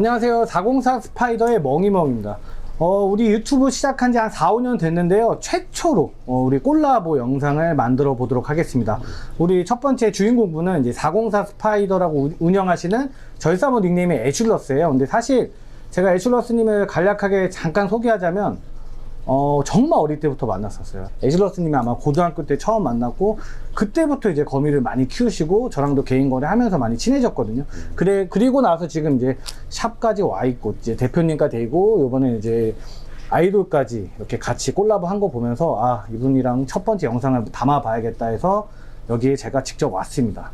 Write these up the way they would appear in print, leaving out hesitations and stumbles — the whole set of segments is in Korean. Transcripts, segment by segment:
안녕하세요. 404 스파이더의 멍이멍입니다. 우리 유튜브 시작한 지 한 4, 5년 됐는데요. 최초로 우리 콜라보 영상을 만들어 보도록 하겠습니다. 우리 첫 번째 주인공분은 이제 404 스파이더라고 운영하시는 절사모 닉네임이 애슐러스예요. 근데 사실 제가 애슐러스님을 간략하게 잠깐 소개하자면 정말 어릴 때부터 만났었어요. 애슐러스님이 아마 고등학교 때 처음 만났고 그때부터 이제 거미를 많이 키우시고 저랑도 개인 거래 하면서 많이 친해졌거든요. 그리고 나서 지금 이제 샵까지 와 있고 이제 대표님과 되고 요번에 이제 아이돌까지 이렇게 같이 콜라보 한 거 보면서 아, 이분이랑 첫 번째 영상을 담아 봐야겠다 해서 여기에 제가 직접 왔습니다.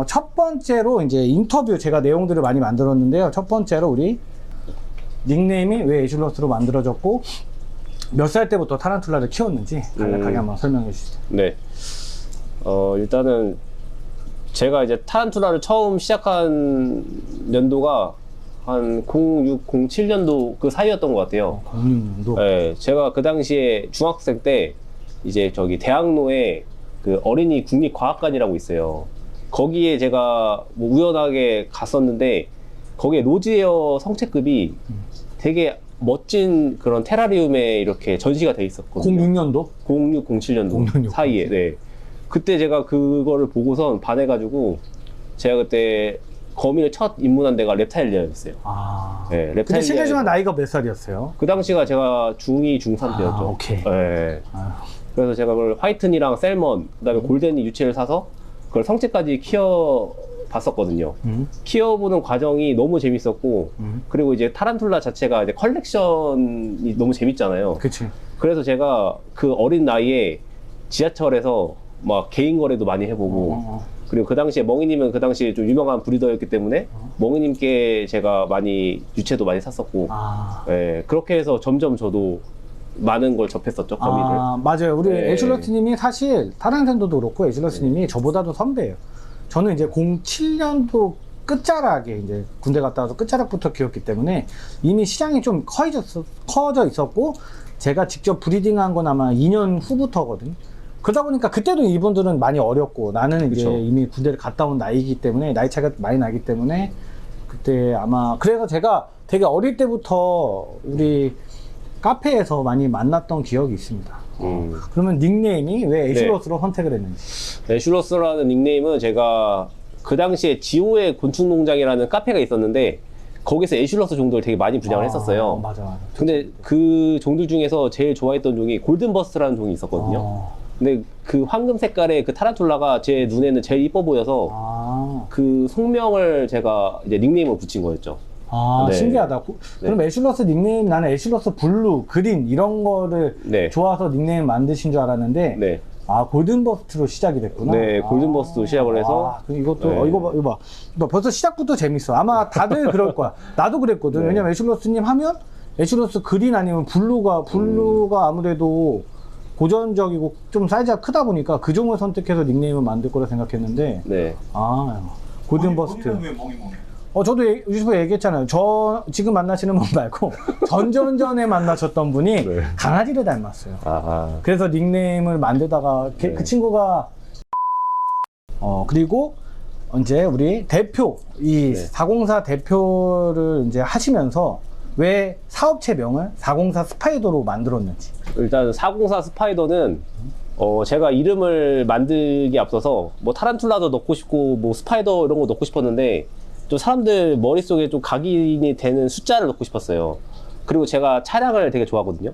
첫 번째로 이제 인터뷰 제가 내용들을 많이 만들었는데요. 첫 번째로 우리 닉네임이 왜 애슐러스로 만들어졌고 몇 살 때부터 타란툴라를 키웠는지 간략하게 한번 설명해 주시죠. 네. 일단은 제가 이제 타란툴라를 처음 시작한 연도가 한 06, 07년도 그 사이였던 것 같아요. 06년도? 네. 제가 그 당시에 중학생 때 이제 저기 대학로에 그 어린이 국립과학관이라고 있어요. 거기에 제가 뭐 우연하게 갔었는데 거기에 로즈에어 성체급이 되게07 그런 테라리움에 이렇게 전시가 돼 있었거든요. 06년도? 06, 07년도 06, 사이에. 네. 그때 제가 그거를 보고선 반해가지고 제가 그때 거미를 첫 입문한 데가 랩타일리아였어요. 아. 네, 근데 실례지만 나이가 몇 살이었어요? 그 당시가 제가 중2, 중3 때였죠. 아, 오케이. 네. 아유. 그래서 제가 그걸 화이튼이랑 셀먼, 그다음에 골덴이 유체를 사서 그걸 성체까지 키워 봤었거든요. 키워보는 과정이 너무 재밌었고, 그리고 이제 타란툴라 자체가 이제 컬렉션이 너무 재밌잖아요. 그치. 그래서 제가 그 어린 나이에 지하철에서 막 개인 거래도 많이 해보고, 그리고 그 당시에 멍이님은 그 당시에 좀 유명한 브리더였기 때문에 멍이님께 제가 많이 유체도 많이 샀었고, 아. 예, 그렇게 해서 점점 저도 많은 걸 접했었죠, 거미를. 아, 맞아요. 우리 네. 애슐러스님이 사실 타란센도도 그렇고 애슐러스님이 저보다도 선배예요. 저는 이제 07년도 끝자락에 이제 군대 갔다 와서 끝자락부터 키웠기 때문에 이미 시장이 좀 커져 있었고 제가 직접 브리딩한 건 아마 2년 후부터거든요. 그러다 보니까 그때도 이분들은 많이 어렸고 나는 이제 그쵸. 이미 군대를 갔다 온 나이기 때문에 나이 차이가 많이 나기 때문에 그때 아마 그래서 제가 되게 어릴 때부터 우리 카페에서 많이 만났던 기억이 있습니다. 그러면 닉네임이 왜 애슐러스로 선택을 했는지. 애슐러스라는 닉네임은 제가 그 당시에 지오의 곤충농장이라는 카페가 있었는데 거기서 애슐러스 종들을 되게 많이 분양을 했었어요. 맞아. 근데 그 종들 중에서 제일 좋아했던 종이 골든버스트라는 종이 있었거든요. 근데 그 황금 색깔의 그 타란툴라가 제 눈에는 제일 이뻐 보여서 그 속명을 제가 이제 닉네임을 붙인 거였죠. 아, 네. 신기하다. 그럼 애슐러스 닉네임, 나는 애슐러스 블루, 그린 이런 거를 네. 좋아서 닉네임 만드신 줄 알았는데 네. 아, 골든버스트로 시작이 됐구나. 네, 골든버스트로 시작을 해서. 아, 그럼 이것도 네. 이거 봐. 벌써 시작부터 재밌어. 아마 다들 그럴 거야. 나도 그랬거든. 네. 왜냐면 애슐러스님 하면 애슐러스 그린 아니면 블루가 아무래도 고전적이고 좀 사이즈가 크다 보니까 그 종을 선택해서 닉네임을 만들 거라 생각했는데 네. 골든버스트. 왜 멍이멍이? 저도 유튜브에 얘기했잖아요. 지금 만나시는 분 말고 전전전에 만나셨던 분이 네. 강아지를 닮았어요. 아하. 그래서 닉네임을 만들다가 네. 그 친구가 그리고 이제 우리 대표 이 네. 404 대표를 이제 하시면서 왜 사업체명을 404 스파이더로 만들었는지. 일단 404 스파이더는 제가 이름을 만들기 앞서서 뭐 타란툴라도 넣고 싶고 뭐 스파이더 이런 거 넣고 싶었는데 좀 사람들 머릿속에 좀 각인이 되는 숫자를 넣고 싶었어요. 그리고 제가 차량을 되게 좋아하거든요.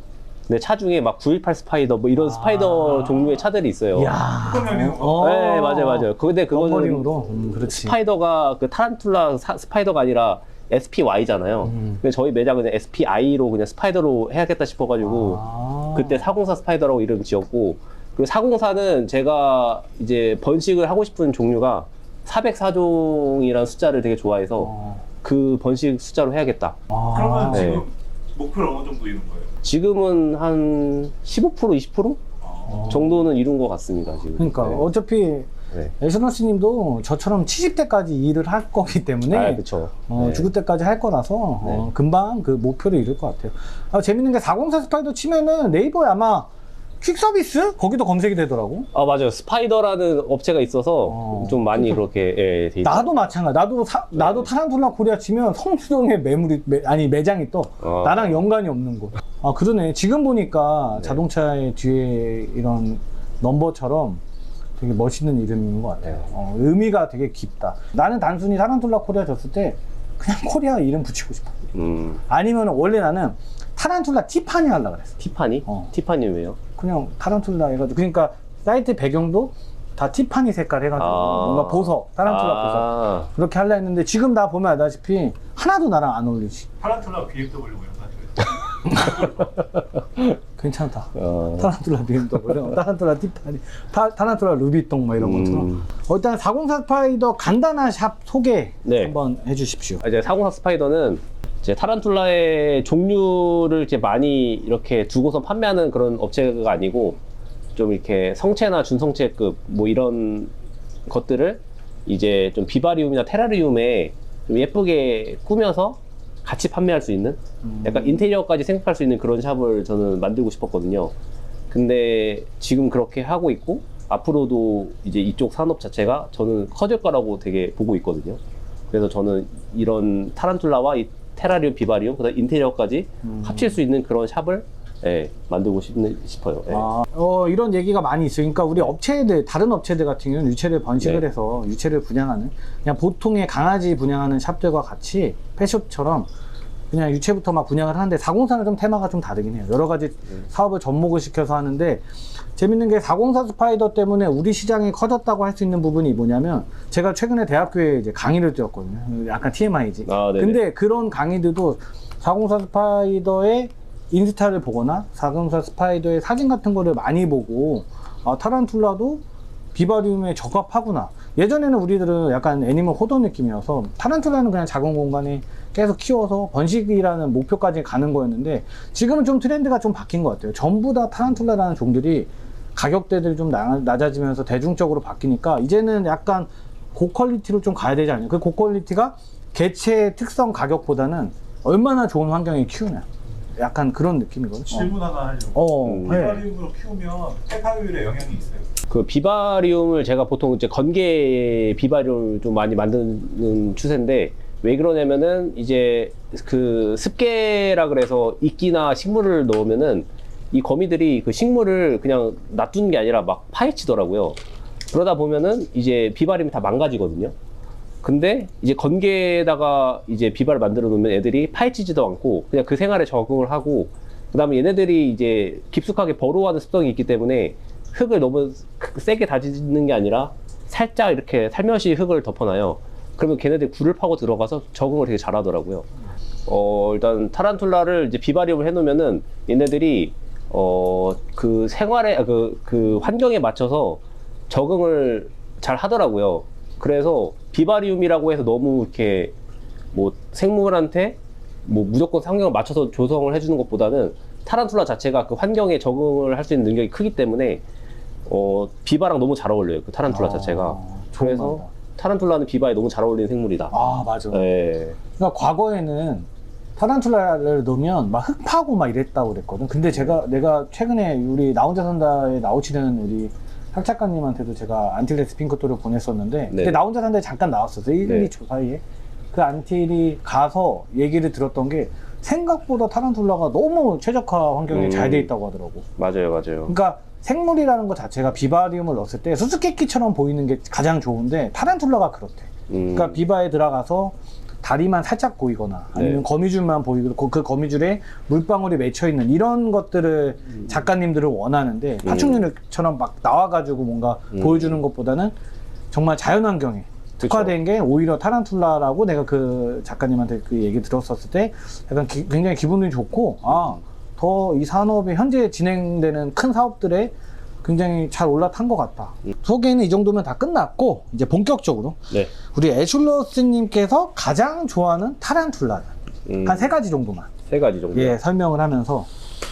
근데 차 중에 막 918 스파이더 뭐 이런 스파이더 종류의 차들이 있어요. 이야. 네, 맞아요. 근데 그거는 덤버링으로. 그렇지. 스파이더가 그 타란툴라 스파이더가 아니라 SPY잖아요. 근데 저희 매장은 SPI로 그냥 스파이더로 해야겠다 싶어가지고 그때 404 스파이더라고 이름 지었고, 그리고 404는 제가 이제 번식을 하고 싶은 종류가 404종이라는 숫자를 되게 좋아해서 그 번식 숫자로 해야겠다. 그러면 네. 지금 목표를 어느 정도 이룬 거예요? 지금은 한 15%, 20% 정도는 이룬 것 같습니다. 지금. 그러니까 네. 어차피 네. 애슐러스 님도 저처럼 70대까지 일을 할 거기 때문에 그렇죠. 죽을 때까지 할 거라서 네. 금방 그 목표를 이룰 것 같아요. 재밌는 게 404 스파이더 치면은 네이버에 아마 퀵서비스? 거기도 검색이 되더라고. 아, 맞아요. 스파이더라는 업체가 있어서 좀 많이 그렇게 돼 있어요. 나도 마찬가지. 나도 타란툴라 코리아 치면 성수동에 매장이 떠. 나랑 연관이 없는 곳. 아, 그러네. 지금 보니까 자동차의 뒤에 이런 넘버처럼 되게 멋있는 이름인 것 같아요. 의미가 되게 깊다. 나는 단순히 타란툴라 코리아 줬을 때 그냥 코리아 이름 붙이고 싶어. 아니면 원래 나는 타란툴라 티파니 하려고 그랬어. 티파니? 티파니 왜요? 그냥 타란툴라 해가지고. 그러니까 사이트 배경도 다 티파니 색깔 해가지고 뭔가 보석, 타란툴라 보석 그렇게 하려 했는데 지금 나 보면 알다시피 하나도 나랑 안 어울리지. 타란툴라 BMW 사실. 괜찮다. 타란툴라 BMW, 타란툴라 티파니, 타란툴라 루비통 뭐 이런 것처럼. 일단 404 스파이더 간단한 샵 소개 한번 해주십시오. 이제 404 스파이더는 이제 타란툴라의 종류를 이제 많이 이렇게 두고서 판매하는 그런 업체가 아니고 좀 이렇게 성체나 준성체급 뭐 이런 것들을 이제 좀 비바리움이나 테라리움에 좀 예쁘게 꾸며서 같이 판매할 수 있는 약간 인테리어까지 생각할 수 있는 그런 샵을 저는 만들고 싶었거든요. 근데 지금 그렇게 하고 있고 앞으로도 이제 이쪽 산업 자체가 저는 커질 거라고 되게 보고 있거든요. 그래서 저는 이런 타란툴라와 이 테라리움, 비바리움, 그다음 인테리어까지 합칠 수 있는 그런 샵을 만들고 싶어요. 이런 얘기가 많이 있어요. 그러니까 우리 업체들, 다른 업체들 같은 경우는 유체를 번식을 해서 유체를 분양하는 그냥 보통의 강아지 분양하는 샵들과 같이 펫숍처럼 그냥 유체부터 막 분양을 하는데 404는 좀 테마가 좀 다르긴 해요. 여러 가지 사업을 접목을 시켜서 하는데 재밌는 게 404 스파이더 때문에 우리 시장이 커졌다고 할 수 있는 부분이 뭐냐면 제가 최근에 대학교에 이제 강의를 뛰었거든요. 약간 TMI지. 근데 그런 강의들도 404 스파이더의 인스타를 보거나 404 스파이더의 사진 같은 거를 많이 보고 타란툴라도 비바리움에 적합하구나. 예전에는 우리들은 약간 애니멀 호더 느낌이어서 타란툴라는 그냥 작은 공간에 계속 키워서 번식이라는 목표까지 가는 거였는데 지금은 좀 트렌드가 좀 바뀐 것 같아요. 전부 다 타란툴라라는 종들이 가격대들이 좀 낮아지면서 대중적으로 바뀌니까 이제는 약간 고퀄리티로 좀 가야 되지 않나요? 그 고퀄리티가 개체의 특성 가격보다는 얼마나 좋은 환경에 키우냐. 약간 그런 느낌이거든요. 질문 하나 하려고. 비바리움으로 키우면 폐파율에 영향이 있어요? 그 비바리움을 제가 보통 이제 건개 비바리움을 좀 많이 만드는 추세인데 왜 그러냐면은 이제 그 습계라 그래서 이끼나 식물을 넣으면은 이 거미들이 그 식물을 그냥 놔두는 게 아니라 막 파헤치더라고요. 그러다 보면은 이제 비바리움이 다 망가지거든요. 근데 이제 건개에다가 이제 비바를 만들어 놓으면 애들이 파헤치지도 않고 그냥 그 생활에 적응을 하고 그 다음에 얘네들이 이제 깊숙하게 버로워하는 습성이 있기 때문에 흙을 너무 세게 다지는 게 아니라 살짝 이렇게 살며시 흙을 덮어놔요. 그러면 걔네들이 굴을 파고 들어가서 적응을 되게 잘하더라고요. 일단 타란툴라를 이제 비바리움을 해놓으면은 얘네들이 그 생활에 그 환경에 맞춰서 적응을 잘 하더라고요. 그래서 비바리움이라고 해서 너무 이렇게 뭐 생물한테 뭐 무조건 환경을 맞춰서 조성을 해주는 것보다는 타란툴라 자체가 그 환경에 적응을 할 수 있는 능력이 크기 때문에 비바랑 너무 잘 어울려요. 그 타란툴라 자체가. 그래서 타란툴라는 비바에 너무 잘 어울리는 생물이다. 맞아. 그러니까 과거에는 타란툴라를 넣으면 막 흙 파고 막 이랬다고 그랬거든. 근데 내가 최근에 우리 나 혼자 산다에 나오시는 우리 학 작가님한테도 제가 안틸레스 핑크토를 보냈었는데 근데 나 혼자 산다에 잠깐 나왔었어요. 1, 2초 사이에. 그 안틸이 가서 얘기를 들었던 게 생각보다 타란툴라가 너무 최적화 환경에 잘 돼 있다고 하더라고. 맞아요. 그러니까 생물이라는 것 자체가 비바리움을 넣었을 때 수수께끼처럼 보이는 게 가장 좋은데 타란툴라가 그렇대. 그러니까 비바에 들어가서 다리만 살짝 보이거나 아니면 거미줄만 보이고 그 거미줄에 물방울이 맺혀 있는 이런 것들을 작가님들은 원하는데 파충류처럼 막 나와가지고 뭔가 보여주는 것보다는 정말 자연환경에 특화된 게 오히려 타란툴라라고 내가 그 작가님한테 그 얘기 들었었을 때 약간 굉장히 기분이 좋고 더 이 산업이 현재 진행되는 큰 사업들에 굉장히 잘 올라탄 것 같다. 소개는 이 정도면 다 끝났고 이제 본격적으로 우리 애슐러스님께서 가장 좋아하는 타란툴라 한 3가지 정도만 3가지 정도 설명을 하면서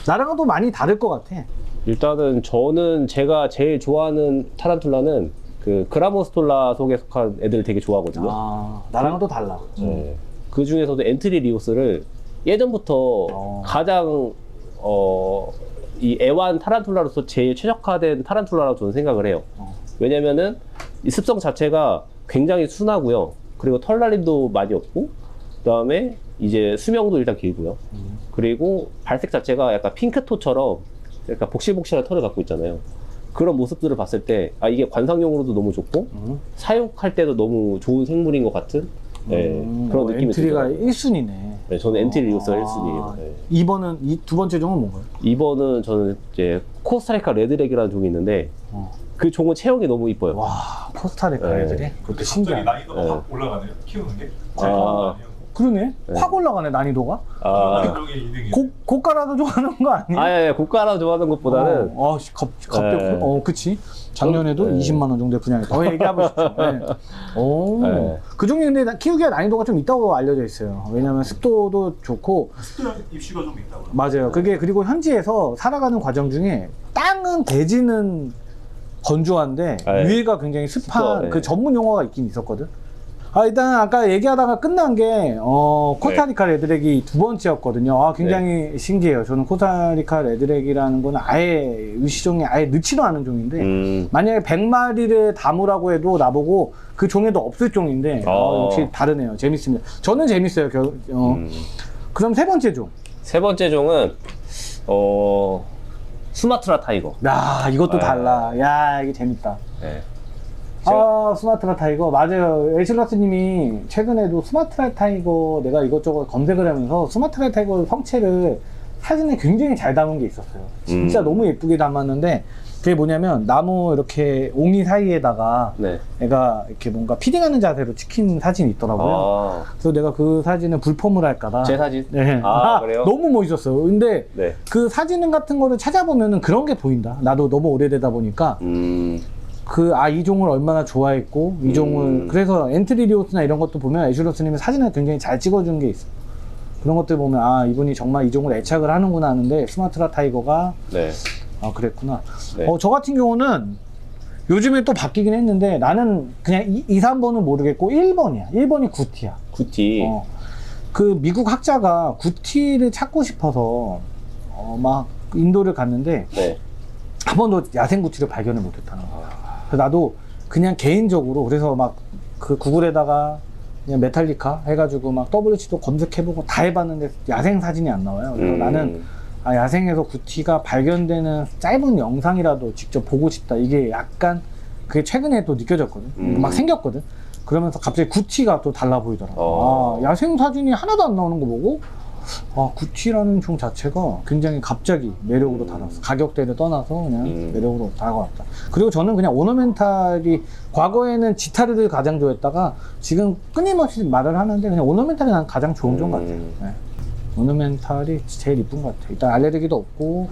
나랑은 또 많이 다를 것 같아. 일단은 저는 제가 제일 좋아하는 타란툴라는 그 그라모스톨라 속에 속한 애들 되게 좋아하거든요. 나랑은 또 달라. 그 중에서도 엔트리 리오스를 예전부터 가장 이 애완 타란툴라로서 제일 최적화된 타란툴라라고 저는 생각을 해요. 왜냐면은 이 습성 자체가 굉장히 순하고요. 그리고 털날림도 많이 없고, 그다음에 이제 수명도 일단 길고요. 그리고 발색 자체가 약간 핑크토처럼 약간 복실복실한 털을 갖고 있잖아요. 그런 모습들을 봤을 때, 아, 이게 관상용으로도 너무 좋고, 사육할 때도 너무 좋은 생물인 것 같은, 그런 느낌이 엔트리가 들더라고요. 1순위네. 네, 저는 엔트리로서 1순위예요. 네. 2번은, 두 번째 종은 뭔가요? 2번은 저는 이제 코스타리카 레드렉이라는 종이 있는데, 그 종은 체형이 너무 이뻐요. 와, 코스타리카 네. 애들이? 그것도 갑자기 신기하네. 난이도가 네. 확 올라가네요. 키우는 게. 아. 제가 아니에요. 그러네? 확 올라가네, 난이도가. 아, 그게 2등이에요. 고가라도 좋아하는 거 아니야? 예, 고가라 좋아하는 것보다는, 갑자기, 네. 그치. 작년에도 네. 20만 원 정도에 분양했다. 더 얘기하고 싶죠. 네. 오. 네. 그 종이 근데 키우기가 난이도가 좀 있다고 알려져 있어요. 왜냐면 습도도 좋고, 습도 입시가 좀 있다고요. 맞아요. 그게 그리고 현지에서 살아가는 과정 중에 땅은 대지는 건조한데 네. 위에가 굉장히 습한 습도, 네. 그 전문 용어가 있긴 있었거든. 일단 아까 얘기하다가 끝난 게 코스타리카 레드렉이 두 번째였거든요. 굉장히 신기해요. 저는 코스타리카 레드렉이라는 건 아예 유시종이 아예 넣지도 않은 종인데 만약에 100마리를 담으라고 해도 나보고 그 종에도 없을 종인데 역시 다르네요. 재밌습니다. 저는 재밌어요. 그럼 세 번째 종. 세 번째 종은, 수마트라 타이거. 야, 이것도 네. 달라. 야, 이게 재밌다. 네. 스마트라 타이거. 맞아요. 에실러스님이 최근에도 스마트라 타이거 내가 이것저것 검색을 하면서 스마트라 타이거 성체를 사진에 굉장히 잘 담은 게 있었어요. 진짜 너무 예쁘게 담았는데 그게 뭐냐면 나무 이렇게 옹이 사이에다가 네. 애가 이렇게 뭔가 피딩하는 자세로 찍힌 사진이 있더라고요. 그래서 내가 그 사진을 불폼을 할까봐. 제 사진? 네. 그래요? 너무 멋있었어요. 근데 네. 그 사진 같은 거를 찾아보면은 그런 게 보인다. 나도 너무 오래되다 보니까 이 종을 얼마나 좋아했고 이 종을 그래서 엔트리리오스나 이런 것도 보면 에슐러스님이 사진을 굉장히 잘 찍어준 게 있어. 그런 것들 보면 이분이 정말 이 종을 애착을 하는구나 하는데 스마트라 타이거가 네. 그랬구나. 네. 저 같은 경우는 요즘에 또 바뀌긴 했는데 나는 그냥 2, 3번은 모르겠고 1번이야. 1번이 구티야. 구티. 그 미국 학자가 구티를 찾고 싶어서 막 인도를 갔는데 네. 한 번도 야생 구티를 발견을 못했다는 거야. 그래서 나도 그냥 개인적으로 그래서 막 그 구글에다가 그냥 메탈리카 해가지고 막 WH도 검색해보고 다 해봤는데 야생 사진이 안 나와요. 그래서 나는 야생에서 구티가 발견되는 짧은 영상이라도 직접 보고 싶다. 이게 약간 그게 최근에 또 느껴졌거든. 막 생겼거든. 그러면서 갑자기 구티가 또 달라 보이더라고. 야생 사진이 하나도 안 나오는 거 보고 구티라는 종 자체가 굉장히 갑자기 매력으로 다가왔어. 가격대를 떠나서 그냥 매력으로 다가왔다. 그리고 저는 그냥 오너멘탈이 과거에는 지타르를 가장 좋아했다가 지금 끊임없이 말을 하는데 그냥 오너멘탈이 난 가장 좋은 종 같아요. 네. 오너멘탈이 제일 이쁜 것 같아요. 일단 알레르기도 없고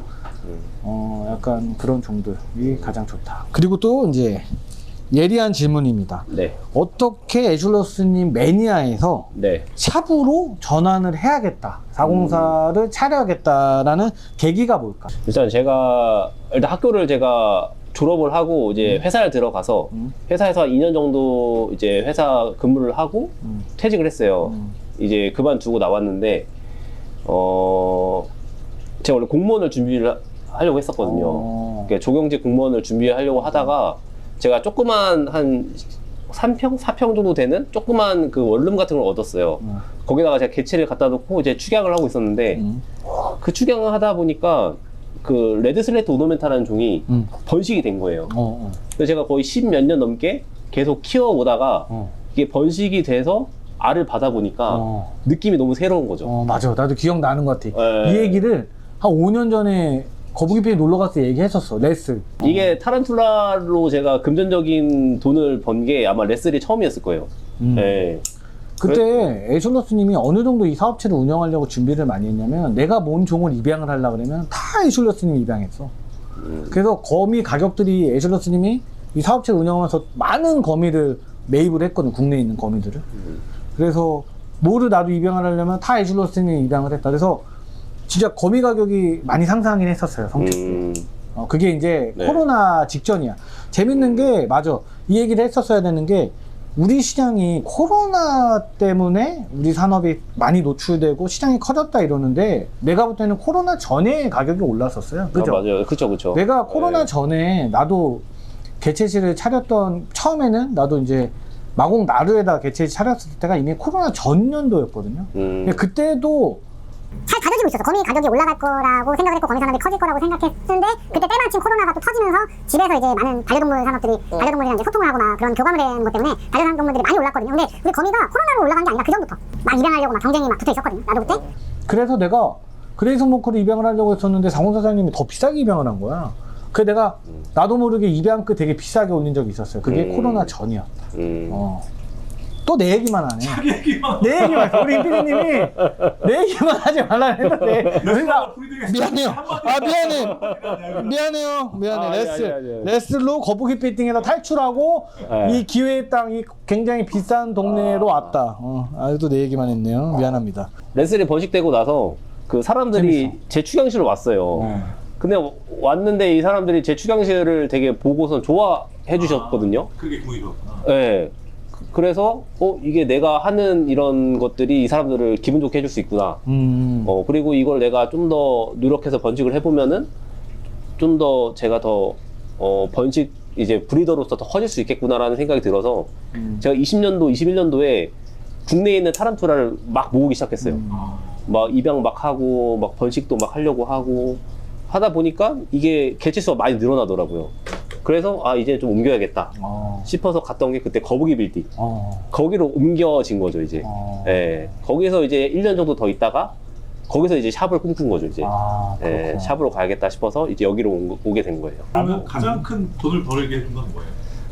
약간 그런 종들이 가장 좋다. 그리고 또 이제 예리한 질문입니다. 네. 어떻게 에슐러스님 매니아에서 네. 샵으로 전환을 해야겠다. 404를 차려야겠다라는 계기가 뭘까? 일단 학교를 제가 졸업을 하고 이제 회사를 들어가서 회사에서 2년 정도 이제 회사 근무를 하고 퇴직을 했어요. 이제 그만두고 나왔는데 제가 원래 공무원을 준비를 하려고 했었거든요. 그러니까 조경직 공무원을 준비하려고 하다가 제가 조그만 한 3평, 4평 정도 되는 조그만 그 원룸 같은 걸 얻었어요. 거기다가 제가 개체를 갖다 놓고 이제 축양을 하고 있었는데 그 축양을 하다 보니까 그 레드 슬레이트 오너멘탈이라는 종이 번식이 된 거예요. 그래서 제가 거의 10몇 년 넘게 계속 키워오다가 이게 번식이 돼서 알을 받아보니까 느낌이 너무 새로운 거죠. 맞아. 나도 기억나는 것 같아. 네. 이 얘기를 한 5년 전에 거북이페이 놀러 갔을 때 얘기했었어. 레슬. 이게 타란툴라로 제가 금전적인 돈을 번 게 아마 레슬이 처음이었을 거예요. 네. 그때 에슐러스님이 어느 정도 이 사업체를 운영하려고 준비를 많이 했냐면 내가 뭔 종을 입양을 하려고 그러면 다 에슐러스님이 입양했어. 그래서 거미 가격들이 에슐러스님이 이 사업체를 운영하면서 많은 거미를 매입을 했거든. 국내에 있는 거미들을. 그래서 뭐를 나도 입양을 하려면 다 에슐러스님이 입양을 했다. 그래서 진짜 거미 가격이 많이 상승하긴 했었어요. 성격이. 그게 이제 네. 코로나 직전이야. 재밌는 게 맞아. 이 얘기를 했었어야 되는 게 우리 시장이 코로나 때문에 우리 산업이 많이 노출되고 시장이 커졌다 이러는데 내가 볼 때는 코로나 전에 가격이 올랐었어요. 그죠? 아, 맞아요. 그쵸. 내가 코로나 네. 전에 나도 개체실을 차렸던 처음에는 나도 이제 마곡 나루에다 개체실 차렸을 때가 이미 코로나 전년도였거든요. 근데 그때도 잘 다져지고 있었어. 거미 가격이 올라갈 거라고 생각을 했고 거미 산업이 커질 거라고 생각했는데 그때 때마침 코로나가 또 터지면서 집에서 이제 많은 반려동물 산업들이 반려동물이랑 이제 소통을 하거나 그런 교감을 하는 것 때문에 반려동물들이 많이 올랐거든요. 근데 우리 거미가 코로나로 올라간 게 아니라 그 전부터 막 입양하려고 막 경쟁이 막 붙어 있었거든요. 나도 그때. 그래서 내가 그레이스모크를 입양을 하려고 했었는데 상훈 사장님이 더 비싸게 입양을 한 거야. 그래서 내가 나도 모르게 입양가 되게 비싸게 올린 적이 있었어요. 그게 코로나 전이야. 또 내 얘기만 하네. 자기 얘기만. 내 얘기만 해. 우리 피디님이 내 얘기만 하지 말라 했는데 우리가 미안해요. 아 미안해요. 아니. 레슬로 거북이 빌딩에서 탈출하고 네. 이 기회의 땅, 이 굉장히 비싼 동네로 왔다. 아직도 내 얘기만 했네요. 미안합니다. 레슬이 번식되고 나서 그 사람들이 제 축양실로 왔어요. 근데 왔는데 이 사람들이 제 축양실을 되게 보고선 좋아해 주셨거든요. 그게 기분이 좋았구나. 네. 그래서 이게 내가 하는 이런 것들이 이 사람들을 기분 좋게 해줄 수 있구나. 그리고 이걸 내가 좀 더 노력해서 번식을 해보면은 좀 더 제가 더 번식 이제 브리더로서 더 커질 수 있겠구나라는 생각이 들어서 제가 20년도, 21년도에 국내에 있는 타란툴라를 막 모으기 시작했어요. 막 입양 막 하고 막 번식도 막 하려고 하고 하다 보니까 이게 개체수가 많이 늘어나더라고요. 그래서 이제 좀 옮겨야겠다 싶어서 갔던 게 그때 거북이 빌딩. 거기로 옮겨진 거죠, 이제. 예. 거기서 이제 1년 정도 더 있다가 거기서 이제 샵을 꿈꾼 거죠, 이제. 예, 샵으로 가야겠다 싶어서 이제 여기로 오게 된 거예요. 그러면 가장 큰 돈을 벌게 해준 건 뭐예요?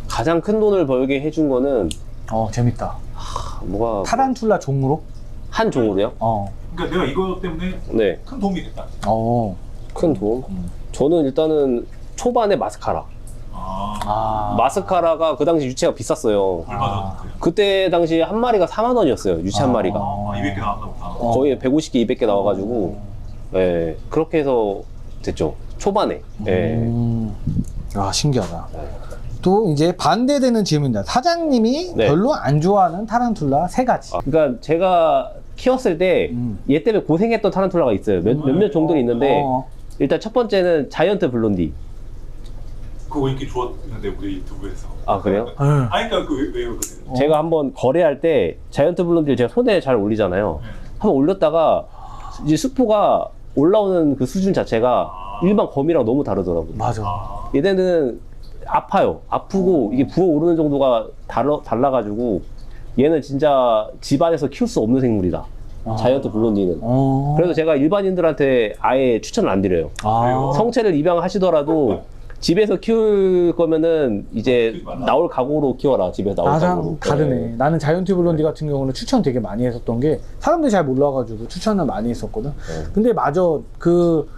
가장 큰 돈을 벌게 해준 거는 재밌다. 뭐가 타란툴라 종으로? 한 종으로요? 그러니까 내가 이거 때문에 네. 큰 도움이 됐다. 큰 돈. 저는 일단은 초반에 마스카라. 마스카라가 그 당시 유채가 비쌌어요. 얼마 전 그때 당시 한 마리가 4만 원이었어요. 유채 한 마리가. 200개 나왔나 보다. 거의 150개, 200개 나와가지고, 예, 그렇게 해서 됐죠. 초반에. 예. 신기하다. 또 이제 반대되는 질문입니다. 사장님이 네. 별로 안 좋아하는 타란툴라 3가지. 그러니까 제가 키웠을 때 얘 때문에 고생했던 타란툴라가 있어요. 몇몇 종들이 있는데, 일단 첫 번째는 자이언트 블론디. 그거 인기 좋았는데 우리 유튜브에서. 아, 그래요? 아니 그러니까 왜 그래요? 제가 한번 거래할 때 자이언트 블론디를 제가 손에 잘 올리잖아요. 한번 올렸다가 이제 수포가 올라오는 그 수준 자체가 일반 거미랑 너무 다르더라고요. 맞아. 얘네는 아파요. 아프고 이게 부어오르는 정도가 달라가지고 얘는 진짜 집안에서 키울 수 없는 생물이다. 자이언트 블론디는. 그래서 제가 일반인들한테 아예 추천을 안 드려요. 성체를 입양하시더라도 집에서 키울 거면은 이제 나올 각오로 키워라. 집에서 나올 나랑 각오로. 다르네. 네. 나는 자이언트 블론디 같은 경우는 추천 되게 많이 했었던 게 사람들이 잘 몰라가지고 추천을 많이 했었거든. 근데 마저 그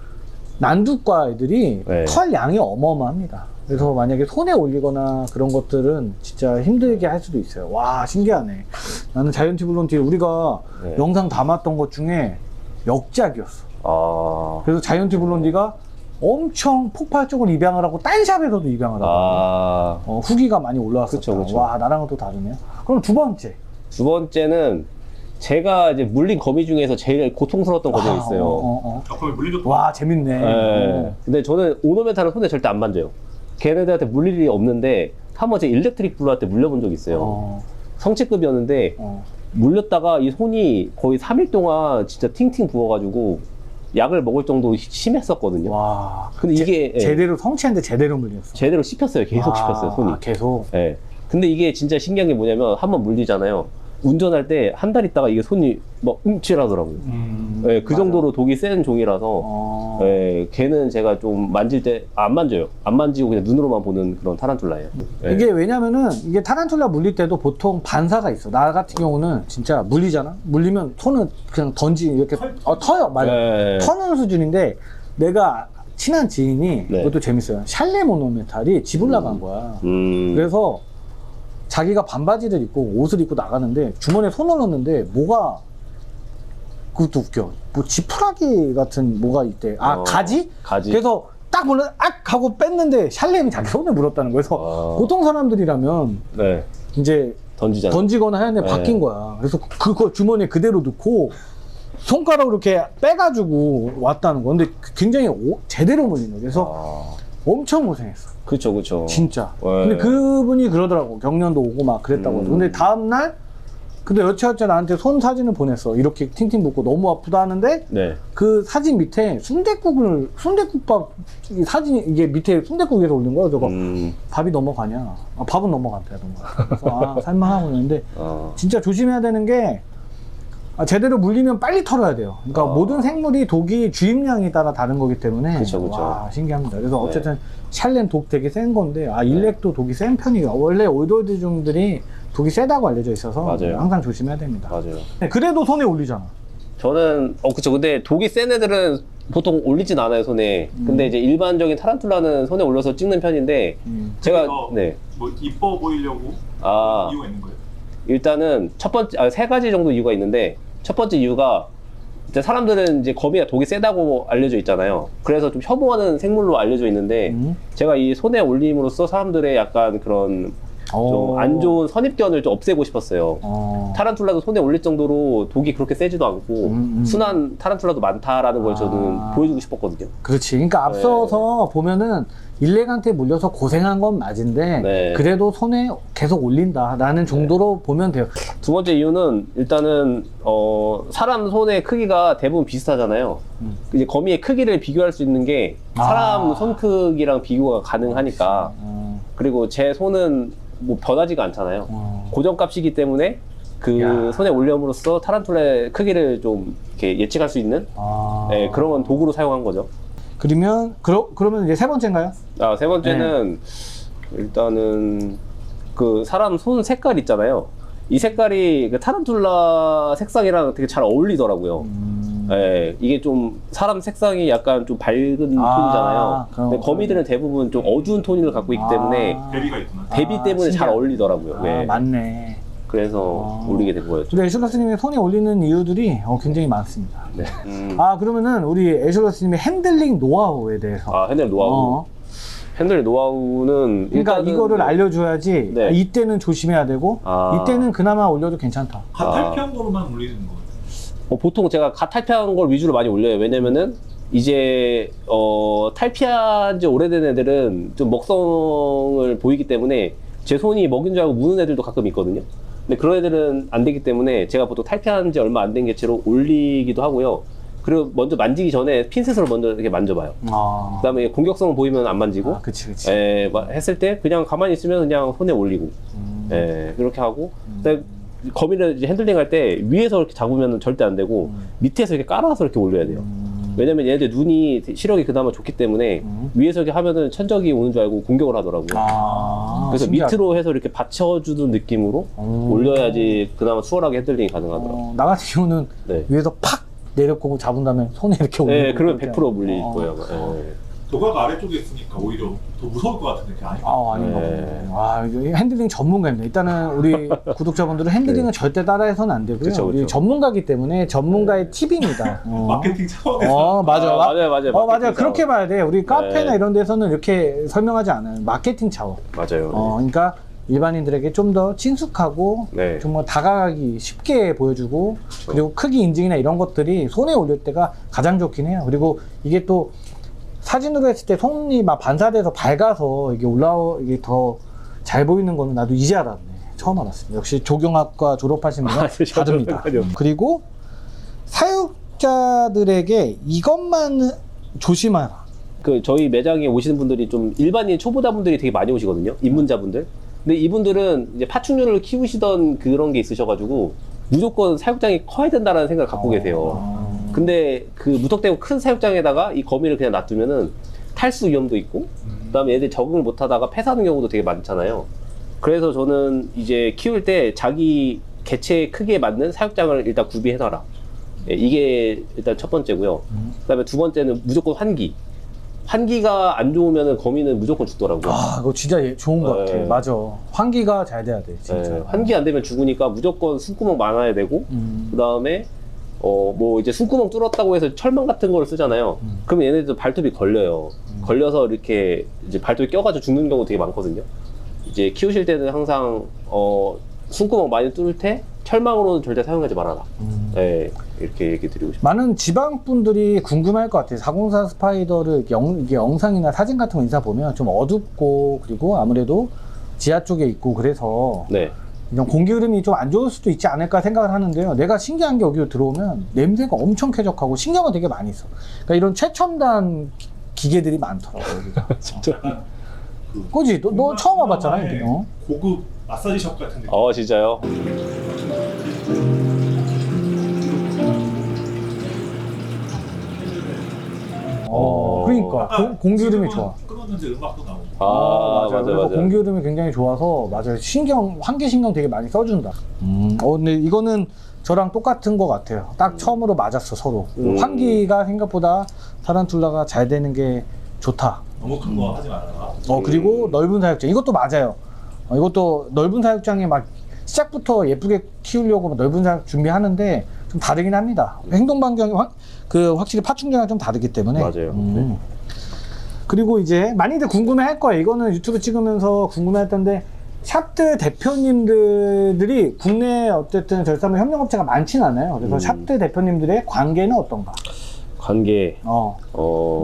난두과 애들이 네. 털 양이 어마어마합니다. 그래서 만약에 손에 올리거나 그런 것들은 진짜 힘들게 할 수도 있어요. 와, 신기하네. 나는 자이언트 블론디 우리가 네. 영상 담았던 것 중에 역작이었어. 그래서 자이언트 블론디가 엄청 폭발적으로 입양을 하고 딴 샵에서도 입양을 하고 후기가 많이 올라왔었다. 그쵸. 와, 나랑은 또 다르네요. 그럼 두 번째. 두 번째는 제가 이제 물린 거미 중에서 제일 고통스러웠던 거미가 있어요. 그럼 물리도 와, 재밌네. 네. 근데 저는 오노멘탈은 손에 절대 안 만져요. 걔네들한테 물릴 일이 없는데 한번 제 일렉트릭 블루한테 물려본 적이 있어요. 성체급이었는데 물렸다가 이 손이 거의 3일 동안 진짜 팅팅 부어가지고 약을 먹을 정도로 심했었거든요. 와. 근데 이게 제대로 성체한테 제대로 물렸어. 제대로 씹혔어요. 계속 씹혔어요, 손이. 계속. 예. 근데 이게 진짜 신기한 게 뭐냐면 한번 물리잖아요. 운전할 때 한 달 있다가 이게 손이 막 움찔하더라고요. 예, 그 맞아. 정도로 독이 센 종이라서 예, 걔는 제가 좀 만질 때 안 만져요. 안 만지고 그냥 눈으로만 보는 그런 타란툴라예요. 예. 이게 왜냐면은 이게 타란툴라 물릴 때도 보통 반사가 있어. 나 같은 경우는 진짜 물리잖아. 물리면 손을 그냥 이렇게 터요. 맞아. 예. 터는 수준인데 내가 친한 지인이 네. 그것도 재밌어요. 샬레 모노메탈이 집을 나간 거야. 그래서 자기가 반바지를 입고 옷을 입고 나가는데 주머니에 손을 넣는데 뭐가 그것도 웃겨. 뭐 지푸라기 같은 뭐가 있대. 가지? 가지. 그래서 딱 물어 악 하고 뺐는데 샬렘이 자기 손에 물었다는 거예요. 그래서 보통 사람들이라면 네. 이제 던지거나 해야 되는데 네. 바뀐 거야. 그래서 그거 주머니에 그대로 넣고 손가락으로 이렇게 빼가지고 왔다는 거. 근데 굉장히 제대로 물린 거예요. 그래서 엄청 고생했어. 그쵸. 진짜. 네. 근데 그분이 그러더라고. 경련도 오고 막 그랬다고. 근데 다음날, 근데 여차여차 나한테 손 사진을 보냈어. 이렇게 팅팅 붓고 너무 아프다 하는데, 네. 그 사진 밑에 순댓국밥 이 사진이 이게 밑에 순댓국에서 올린 거야. 그래서 밥이 넘어가냐? 아, 밥은 넘어간대. 그래서 살만하고 있는데, 진짜 조심해야 되는 게, 제대로 물리면 빨리 털어야 돼요. 그러니까 모든 생물이 독이 주입량에 따라 다른 거기 때문에. 그쵸. 와, 신기합니다. 그래서 어쨌든 샬렌 독 되게 센 건데, 일렉도 독이 센 편이에요. 원래 오이도디즘들이 독이 세다고 알려져 있어서 맞아요. 항상 조심해야 됩니다. 맞아요. 그래도 손에 올리잖아. 저는 그쵸. 근데 독이 센 애들은 보통 올리진 않아요, 손에. 근데 이제 일반적인 타란툴라는 손에 올려서 찍는 편인데 제가 뭐 이뻐 보이려고 이유가 있는 거예요? 일단은 세 가지 정도 이유가 있는데, 첫 번째 이유가 이제 사람들은 이제 거미가 독이 세다고 알려져 있잖아요. 그래서 좀 혐오하는 생물로 알려져 있는데 제가 이 손에 올림으로써 사람들의 약간 그런 좀 안 좋은 선입견을 좀 없애고 싶었어요. 타란툴라도 손에 올릴 정도로 독이 그렇게 세지도 않고 순한 타란툴라도 많다라는 걸 저는 보여주고 싶었거든요. 그렇지. 그러니까 앞서서 보면은 일렉한테 물려서 고생한 건 맞은데 네. 그래도 손에 계속 올린다라는 정도로 보면 돼요. 두 번째 이유는 일단은 사람 손의 크기가 대부분 비슷하잖아요. 이제 거미의 크기를 비교할 수 있는 게 사람 손 크기랑 비교가 가능하니까. 그리고 제 손은 뭐 변하지가 않잖아요. 고정값이기 때문에 그 손에 올림으로써 타란툴라의 크기를 좀 이렇게 예측할 수 있는 그런 도구로 사용한 거죠. 그러면 이제 세 번째인가요? 세 번째는 일단은 그 사람 손 색깔 있잖아요. 이 색깔이 그 타란툴라 색상이랑 되게 잘 어울리더라고요. 이게 좀 사람 색상이 약간 좀 밝은 톤이잖아요. 근데 거미들은 대부분 좀 어두운 톤을 갖고 있기 때문에 대비가 있구나. 대비 때문에 잘 신기하네. 어울리더라고요. 네. 맞네. 그래서 올리게 된 거였죠. 근데 애슐러스님이 손에 올리는 이유들이 굉장히 많습니다. 네. 그러면은 우리 애슐러스님의 핸들링 노하우에 대해서. 핸들 노하우. 핸들 노하우는 그러니까 일단은 이거를 알려줘야지. 네. 이때는 조심해야 되고 이때는 그나마 올려도 괜찮다. 탈피한 거로만 올리는 거예요. 보통 제가 갓 탈피한 걸 위주로 많이 올려요. 왜냐면은 이제 탈피한 지 오래된 애들은 좀 먹성을 보이기 때문에 제 손이 먹인 줄 알고 무는 애들도 가끔 있거든요. 근데 그런 애들은 안 되기 때문에 제가 보통 탈피한 지 얼마 안 된 개체로 올리기도 하고요. 그리고 먼저 만지기 전에 핀셋으로 먼저 이렇게 만져봐요. 그다음에 공격성을 보이면 안 만지고, 그치. 했을 때 그냥 가만히 있으면 그냥 손에 올리고, 그렇게 하고. 그다음에 거미를 이제 핸들링 할 때 위에서 이렇게 잡으면 절대 안 되고 밑에서 이렇게 깔아서 이렇게 올려야 돼요. 왜냐면 얘네들 눈이 시력이 그나마 좋기 때문에 위에서 이렇게 하면은 천적이 오는 줄 알고 공격을 하더라고요. 그래서 신기하다. 밑으로 해서 이렇게 받쳐주는 느낌으로 올려야지 그나마 수월하게 핸들링이 가능하더라고요. 나 같은 경우는 네. 위에서 팍 내려보고 잡은 다음에 손에 이렇게 올리고. 네, 그러면 100% 물릴 거예요. 도가가 아래쪽에 있으니까 오히려 더 무서울 것 같은데 그게 아니고. 아닌가 보네. 이거 핸들링 전문가입니다. 일단은 우리 구독자분들은 핸들링은 절대 따라해서는 안 되고요. 그쵸. 우리 전문가이기 때문에 전문가의 팁입니다. 마케팅 차원에서. 맞아. 맞아요. 맞아요. 그렇게 차원. 봐야 돼. 우리 카페나 이런 데서는 이렇게 설명하지 않아요. 마케팅 차원. 맞아요. 그러니까 일반인들에게 좀 더 친숙하고 네. 정말 다가가기 쉽게 보여주고 그리고 크기 인증이나 이런 것들이 손에 올릴 때가 가장 좋긴 해요. 그리고 이게 또 사진으로 했을 때 손이 막 반사돼서 밝아서 이게 이게 더 잘 보이는 거는 나도 이제 알았네. 처음 알았습니다. 역시 조경학과 졸업하신 분은 다릅니다. 그리고 사육자들에게 이것만 조심하라. 저희 매장에 오시는 분들이 좀 일반인 초보자분들이 되게 많이 오시거든요. 입문자분들. 근데 이분들은 이제 파충류를 키우시던 그런 게 있으셔가지고 무조건 사육장이 커야 된다는 생각을 갖고 계세요. 근데 그 무턱대고 큰 사육장에다가 이 거미를 그냥 놔두면은 탈수 위험도 있고, 그 다음에 얘들 적응을 못 하다가 폐사하는 경우도 되게 많잖아요. 그래서 저는 이제 키울 때 자기 개체 크기에 맞는 사육장을 일단 구비해놔라. 이게 일단 첫 번째고요. 그 다음에 두 번째는 무조건 환기. 환기가 안 좋으면 거미는 무조건 죽더라고요. 그거 진짜 좋은 것 같아. 맞아. 환기가 잘 돼야 돼, 진짜. 환기 안 되면 죽으니까 무조건 숨구멍 많아야 되고, 그 다음에 뭐 이제 숨구멍 뚫었다고 해서 철망 같은 걸 쓰잖아요. 그러면 얘네들도 발톱이 걸려요. 걸려서 이렇게 이제 발톱이 껴가지고 죽는 경우 되게 많거든요. 이제 키우실 때는 항상 숨구멍 많이 뚫을 때 철망으로는 절대 사용하지 말아라. 네, 이렇게 얘기 드리고 싶어요. 많은 지방 분들이 궁금할 것 같아요. 404 스파이더를 이게 영상이나 사진 같은 거 인사 보면 좀 어둡고 그리고 아무래도 지하 쪽에 있고 그래서 네. 이런 공기 흐름이 좀 안 좋을 수도 있지 않을까 생각을 하는데요. 내가 신기한 게 여기로 들어오면 냄새가 엄청 쾌적하고 신경을 되게 많이 써. 그러니까 이런 최첨단 기계들이 많더라고요. 여기가. 진짜. 그지? 너 처음 와봤잖아. 여기. 고급 마사지숍 같은 느낌. 진짜요? 그러니까 공기 흐름이 좋아. 끊었는데 음악도 나오고. 맞아요. 그래서 공기 흐름이 굉장히 좋아서 맞아요. 환기신경 되게 많이 써준다. 근데 이거는 저랑 똑같은 것 같아요. 딱 처음으로 맞았어 서로. 환기가 생각보다 타란툴라가 잘 되는 게 좋다. 너무 큰 거 하지 말아라. 그리고 넓은 사육장 이것도 맞아요. 이것도 넓은 사육장에 막 시작부터 예쁘게 키우려고 넓은 사육 준비하는데 좀 다르긴 합니다. 행동 반경이 확실히 파충류랑 좀 다르기 때문에. 맞아요. 그리고 이제 많이들 궁금해할 거예요. 이거는 유튜브 찍으면서 궁금해했던데 샵들 대표님들이 국내에 어쨌든 절사물 협력업체가 많진 않아요. 그래서 샵들 대표님들의 관계는 어떤가? 관계.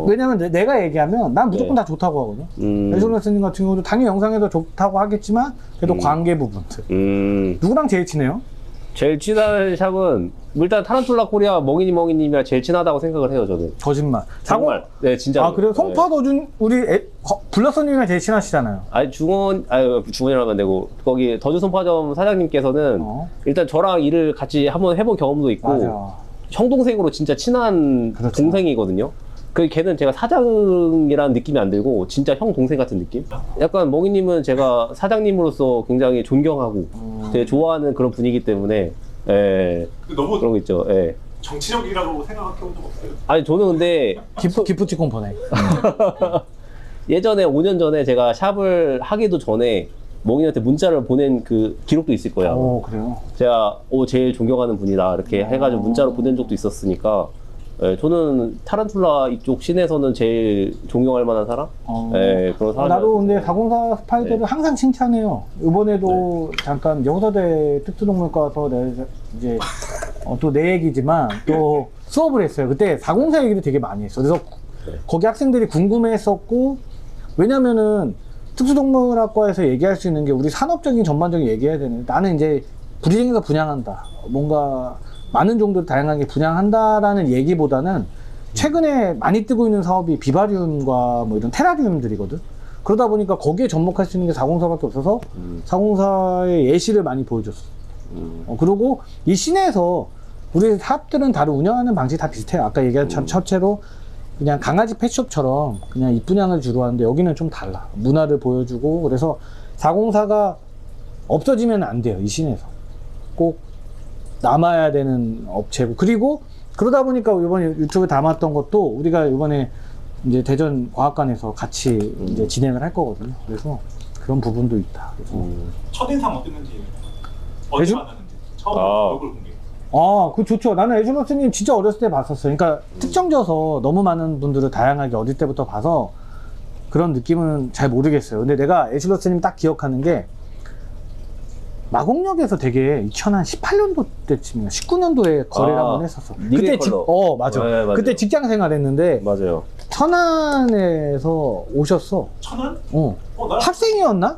왜냐면 내가 얘기하면 난 무조건 네. 다 좋다고 하거든. 에솔러스님 같은 경우도 당연히 영상에도 좋다고 하겠지만 그래도 관계 부분들. 누구랑 제일 친해요? 제일 친한 샵은 일단 타란툴라 코리아 멍이님이랑 제일 친하다고 생각을 해요, 저는. 거짓말. 정말. 네, 진짜. 그래요? 송파 더준 우리 블러서님이랑 제일 친하시잖아요. 중원이라면 안 되고 거기 더주 송파점 사장님께서는 일단 저랑 일을 같이 한번 해본 경험도 있고 맞아. 형 동생으로 진짜 친한 그렇죠. 동생이거든요. 걔는 제가 사장이라는 느낌이 안 들고 진짜 형 동생 같은 느낌? 약간 멍이님은 제가 사장님으로서 굉장히 존경하고 되게 좋아하는 그런 분위기 때문에 너무 그런 거 있죠. 예. 정치적이라고 생각해 본 적 없어요. 아니 저는 근데 기프티콘 보내. 예전에 5년 전에 제가 샵을 하기도 전에 멍이한테 문자를 보낸 그 기록도 있을 거예요. 그래요? 제가 제일 존경하는 분이다 이렇게 해가지고 문자로 보낸 적도 있었으니까 저는 타란툴라 이쪽 씬에서는 제일 존경할 만한 사람? 그런 사람. 나도 근데 404 스파이더를 네. 항상 칭찬해요. 이번에도 잠깐 영서대 특수동물과 와서 내가 이제 또 내 얘기지만 또 수업을 했어요. 그때 404 얘기를 되게 많이 했어. 그래서 거기 학생들이 궁금해했었고 왜냐면은 특수동물학과에서 얘기할 수 있는 게 우리 산업적인 전반적인 얘기해야 되는데 나는 이제 부리쟁이가 분양한다. 뭔가 많은 종들을 다양하게 분양한다라는 얘기보다는 최근에 많이 뜨고 있는 사업이 비바리움과 뭐 이런 테라리움들이거든. 그러다 보니까 거기에 접목할 수 있는 게 404밖에 없어서 404의 예시를 많이 보여줬어. 그리고 이 시내에서 우리 샵들은 다른 운영하는 방식이 다 비슷해요. 아까 얘기한 첫째로 그냥 강아지 펫숍처럼 그냥 입분양을 주로 하는데 여기는 좀 달라. 문화를 보여주고 그래서 404가 없어지면 안 돼요. 이 시내에서. 꼭 남아야 되는 업체고 그리고 그러다 보니까 이번에 유튜브에 담았던 것도 우리가 이번에 이제 대전 과학관에서 같이 이제 진행을 할 거거든요. 그래서 그런 부분도 있다. 그래서 첫인상 어땠는지 어디 대충? 만났는지 처음 얼굴 공개. 그거 좋죠. 나는 에즈로스님 진짜 어렸을 때 봤었어요. 그러니까 특정져서 너무 많은 분들을 다양하게 어릴 때부터 봐서 그런 느낌은 잘 모르겠어요. 근데 내가 에즈로스님 딱 기억하는 게 마곡역에서 되게 2018년도 때쯤인가 19년도에 거래를 한번 했었어. 그때 맞아. 네, 맞아요. 그때 직장 생활했는데 맞아요. 천안에서 오셨어. 천안? 나랑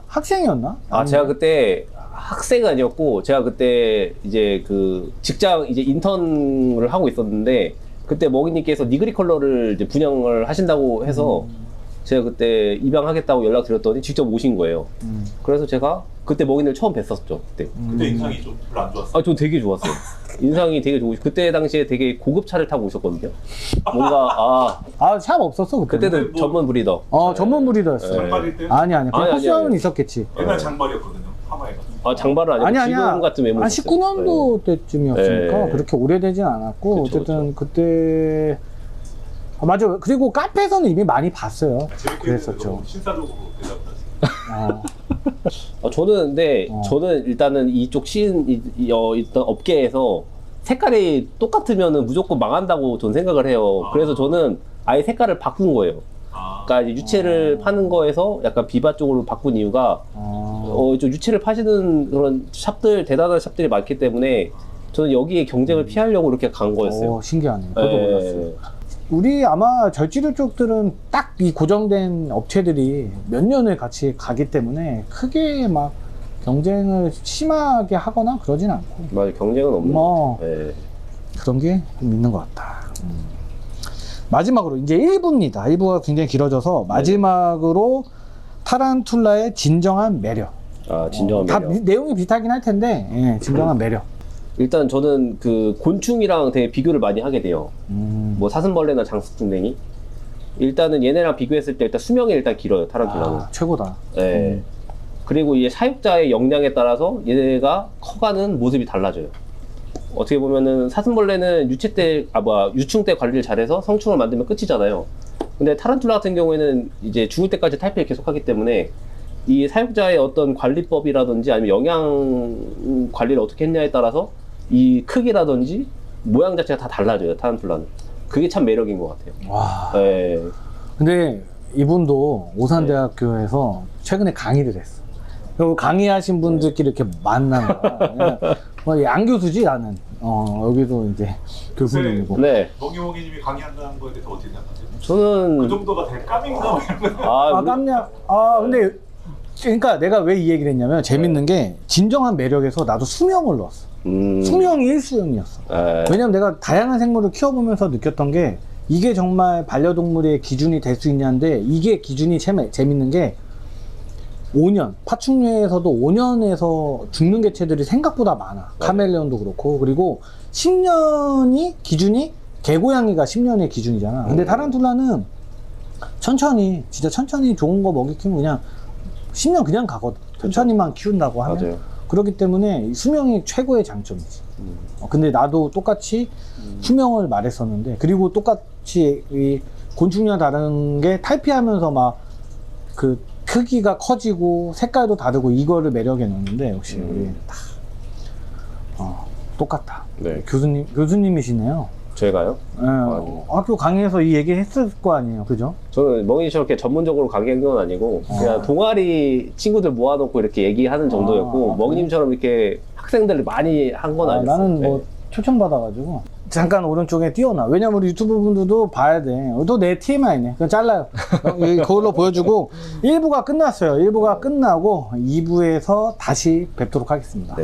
학생이었나? 제가 그때 학생은 아니었고 제가 그때 이제 그 직장 이제 인턴을 하고 있었는데 그때 멍이님께서 니그리 컬러를 이제 분양을 하신다고 해서 제가 그때 입양하겠다고 연락드렸더니 직접 오신 거예요. 그래서 제가 그때 멍이를 처음 뵀었죠. 그때. 그때 인상이 좀 별로 안 좋았어. 저 되게 좋았어요. 인상이 되게 좋으시고 그때 당시에 되게 고급 차를 타고 오셨거든요. 뭔가 샵 없었어 그때. 그때는 뭐- 전문 브리더. 전문 브리더였어. 장발일 때 아니. 아니, 코스염은 아니. 있었겠지. 옛날 장발이었거든요. 파마해가지고. 장발은 아니고 지금 같은 외모. 한 19년도 때쯤이었으니까 네. 그렇게 오래되진 않았고 그쵸, 어쨌든 그때 맞아. 그리고 카페에서는 이미 많이 봤어요. 재밌게 그랬었죠. 너무 신사적으로 대답하지. 저는 근데 어. 저는 일단은 이쪽 일단 업계에서 색깔이 똑같으면은 무조건 망한다고 저는 생각을 해요. 그래서 저는 아예 색깔을 바꾼 거예요. 그러니까 이제 유채를 파는 거에서 약간 비바 쪽으로 바꾼 이유가 좀 유치를 파시는 그런 샵들, 대단한 샵들이 많기 때문에 저는 여기에 경쟁을 피하려고 이렇게 간 거였어요. 신기하네. 저도 예. 몰랐어요. 우리 아마 절지류 쪽들은 딱 이 고정된 업체들이 몇 년을 같이 가기 때문에 크게 막 경쟁을 심하게 하거나 그러진 않고 맞아요. 경쟁은 없는 뭐. 것 같아요. 예. 그런 게 좀 있는 것 같다. 마지막으로 이제 1부입니다. 1부가 굉장히 길어져서 마지막으로 타란툴라의 진정한 매력. 아, 진정한 다 매력. 내용이 비슷하긴 할 텐데 예, 진정한 매력. 일단 저는 그 곤충이랑 되게 비교를 많이 하게 돼요. 뭐 사슴벌레나 장수풍뎅이. 일단은 얘네랑 비교했을 때 일단 수명이 일단 길어요. 타란툴라는. 최고다. 예. 그리고 이제 사육자의 역량에 따라서 얘네가 커가는 모습이 달라져요. 어떻게 보면은 사슴벌레는 유충 때 관리를 잘해서 성충을 만들면 끝이잖아요. 근데 타란툴라 같은 경우에는 이제 죽을 때까지 탈피를 계속하기 때문에 이 사육자의 어떤 관리법이라든지 아니면 영양 관리를 어떻게 했냐에 따라서 이 크기라든지 모양 자체가 다 달라져요. 타란툴라는. 그게 참 매력인 것 같아요. 와. 예. 근데 이분도 오산대학교에서 최근에 강의를 했어. 그리고 강의하신 분들끼리 이렇게 만난 거야. 그냥 뭐 양 교수지 나는. 여기도 이제 교수님이고. 네. 멍이멍이님이 강의한다는 거에 대해서 어떻게 생각하세요? 그 저는 정도가 대감인가? 뭐 이런 거. 아 깜냐. 근데 그러니까 내가 왜 이 얘기를 했냐면 재밌는 게 진정한 매력에서 나도 수명을 넣었어. 수명이 1수명이었어. 예. 왜냐면 내가 다양한 생물을 키워보면서 느꼈던 게 이게 정말 반려동물의 기준이 될 수 있냐인데 이게 기준이 재밌는 게 5년, 파충류에서도 5년에서 죽는 개체들이 생각보다 많아. 카멜레온도 그렇고. 그리고 10년이 기준이, 개고양이가 10년의 기준이잖아. 근데 타란툴라는 천천히, 진짜 천천히 좋은 거 먹이 키우면 그냥 10년 그냥 가거든. 천천히만 키운다고 하면. 맞아요. 그렇기 때문에 이 수명이 최고의 장점이지. 근데 나도 똑같이 수명을 말했었는데, 그리고 똑같이 이 곤충이랑 다른 게 탈피하면서 막 그 크기가 커지고 색깔도 다르고 이거를 매력에 넣는데 역시 우리 다 똑같다. 네. 교수님이시네요. 제가요? 예, 학교 강의에서 이 얘기 했을 거 아니에요, 그죠? 저는 멍이처럼 이렇게 전문적으로 강의한 건 아니고 그냥 동아리 친구들 모아놓고 이렇게 얘기하는 정도였고 멍이님처럼 이렇게 학생들을 많이 한 건 아니었어요. 나는 뭐 초청받아가지고 잠깐 오른쪽에 띄워놔. 왜냐면 우리 유튜브 분들도 봐야 돼. 또 내 TMI네. 그냥 잘라요. 그걸로 보여주고 1부가 끝났어요. 1부가 끝나고 2부에서 다시 뵙도록 하겠습니다. 네.